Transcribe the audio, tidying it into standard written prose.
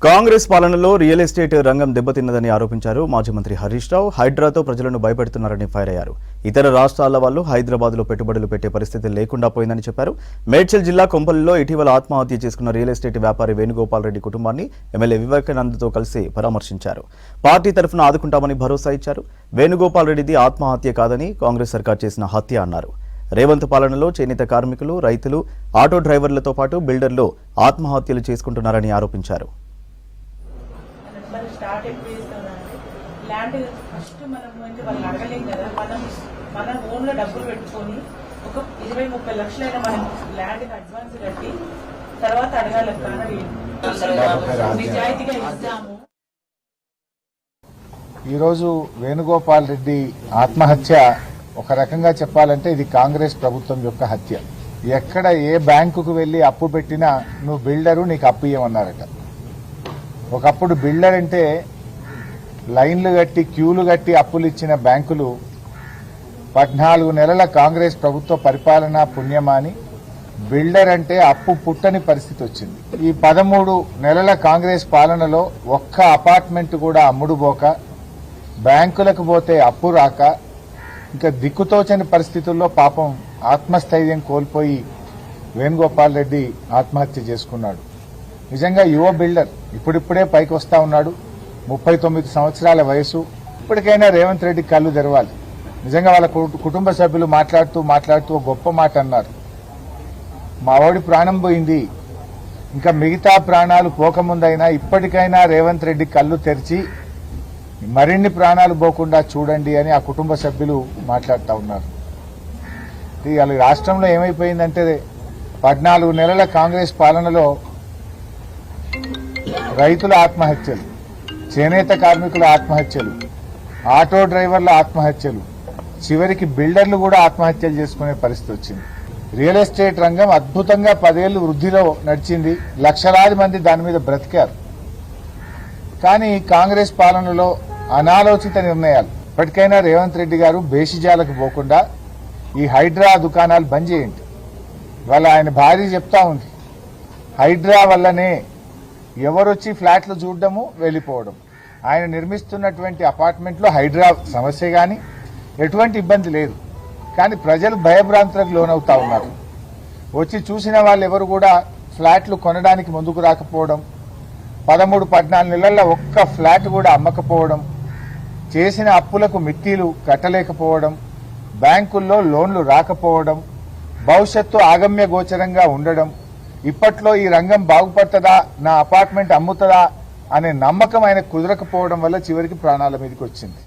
కాంగ్రెస్ పాలనలో real estate రంగం దెబ్బతిన్నదని ఆరోపించారు మాజీ మంత్రి హరీష్ రావు. హైడ్రాతో ప్రజలను భయపెడుతున్నారని ఫైర్ అయ్యారు. ఇతర రాష్ట్రాల వాళ్ళు హైదరాబాద్లో పెట్టుబడులు పెట్టే పరిస్థితి లేకుండా పోయిందని చెప్పారు. మేడ్చల్ జిల్లా కొంపల్లిలో ఇటీవల ఆత్మహత్య చేసుకున్న రియల్ ఎస్టేట్ వ్యాపారి వేణుగోపాల్ రెడ్డి కుటుంబాన్ని ఎమ్మెల్యే వివేకానందతో కలిసి పరామర్శించారు. పార్టీ తరఫున ఆదుకుంటామని భరోసా ఇచ్చారు. వేణుగోపాల్ రెడ్డిది ఆత్మహత్య కాదని కాంగ్రెస్ సర్కార్ చేసిన హత్య అన్నారు. రేవంత్ పాలనలో చేనేత కార్మికులు, రైతులు, ఆటో డ్రైవర్లతో పాటు బిల్డర్లు ఆత్మహత్యలు చేసుకుంటున్నారని ఆరోపించారు. స్టార్ట్ ఎప్పుడు చేస్తామంటే ల్యాండ్ ఫస్ట్ మనం వాళ్ళు అడగలేం కదా, మన ఓన్ లో డబ్బులు పెట్టుకొని ఒక 20-30 లక్షలైనా మనం ల్యాండ్ అడ్వాన్స్ కట్టి తర్వాత అడగాలి. కానీ నిజాయితీగా ఇస్తాము. ఈరోజు వేణుగోపాల్ రెడ్డి ఆత్మహత్య ఒక రకంగా చెప్పాలంటే ఇది కాంగ్రెస్ ప్రభుత్వం యొక్క హత్య. ఎక్కడ ఏ బ్యాంకుకు వెళ్లి అప్పు పెట్టినా నువ్వు బిల్డరు, నీకు అప్పు ఇవ్వమన్నారట. ఒకప్పుడు బిల్డర్ అంటే లైన్లు కట్టి క్యూలు కట్టి అప్పులు ఇచ్చిన బ్యాంకులు 14 నెలల కాంగ్రెస్ ప్రభుత్వ పరిపాలన పుణ్యమాని బిల్డర్ అంటే అప్పు పుట్టని పరిస్థితి వచ్చింది. ఈ 13 నెలల కాంగ్రెస్ పాలనలో ఒక్క అపార్ట్మెంట్ కూడా అమ్ముడుపోక, బ్యాంకులకు పోతే అప్పు రాక, ఇంకా దిక్కుతోచని పరిస్థితుల్లో పాపం ఆత్మస్థైర్యం కోల్పోయి వేణుగోపాల్ రెడ్డి ఆత్మహత్య చేసుకున్నాడు. నిజంగా యువ బిల్డర్, ఇప్పుడిప్పుడే పైకి వస్తా ఉన్నాడు. 39 సంవత్సరాల వయసు. ఇప్పటికైనా రేవంత్ రెడ్డి కళ్ళు తెరవాలి. నిజంగా వాళ్ళ కుటుంబ సభ్యులు మాట్లాడుతూ గొప్ప మాట అన్నారు. మా వాడి ప్రాణం పోయింది, ఇంకా మిగతా ప్రాణాలు పోకముందైనా ఇప్పటికైనా రేవంత్ రెడ్డి కళ్ళు తెరిచి మరిన్ని ప్రాణాలు పోకుండా చూడండి అని ఆ కుటుంబ సభ్యులు మాట్లాడుతూ ఉన్నారు. ఇవాళ రాష్ట్రంలో ఏమైపోయిందంటే 14 నెలల కాంగ్రెస్ పాలనలో రైతుల ఆత్మహత్యలు, చేనేత కార్మికుల ఆత్మహత్యలు, ఆటో డ్రైవర్ల ఆత్మహత్యలు, చివరికి బిల్డర్లు కూడా ఆత్మహత్యలు చేసుకునే పరిస్థితి వచ్చింది. రియల్ ఎస్టేట్ రంగం అద్భుతంగా 10 ఏళ్లు వృద్ధిలో నడిచింది. లక్షలాది మంది దాని మీద బ్రతికారు. కానీ కాంగ్రెస్ పాలనలో అనాలోచిత నిర్ణయాలు. ఇప్పటికైనా రేవంత్ రెడ్డి గారు బేషిజాలకు పోకుండా ఈ హైడ్రా దుకాణాలు బంద్ చేయండి. వాళ్ళ ఆయన భార్య చెప్తా ఉంది, హైడ్రా వల్లనే ఎవరొచ్చి ఫ్లాట్లు చూడడము, వెళ్లిపోవడం. ఆయన నిర్మిస్తున్నటువంటి అపార్ట్మెంట్లో హైడ్రా సమస్య గాని ఎటువంటి ఇబ్బంది లేదు. కానీ ప్రజలు భయభ్రాంతులకు లోనవుతా ఉన్నారు. వచ్చి చూసిన వాళ్ళు ఎవరు కూడా ఫ్లాట్లు కొనడానికి ముందుకు రాకపోవడం, 13-14 నెలల్లో ఒక్క ఫ్లాట్ కూడా అమ్మకపోవడం, చేసిన అప్పులకు మిట్టీలు కట్టలేకపోవడం, బ్యాంకుల్లో లోన్లు రాకపోవడం, భవిష్యత్తు ఆగమ్య గోచరంగా ఉండడం, ఇప్పట్లో ఈ రంగం బాగుపడుతుందా, నా అపార్ట్మెంట్ అమ్ముతుందా అనే నమ్మకం ఆయన కుదరకపోవడం వల్ల చివరికి ప్రాణాల మీదకి వచ్చింది.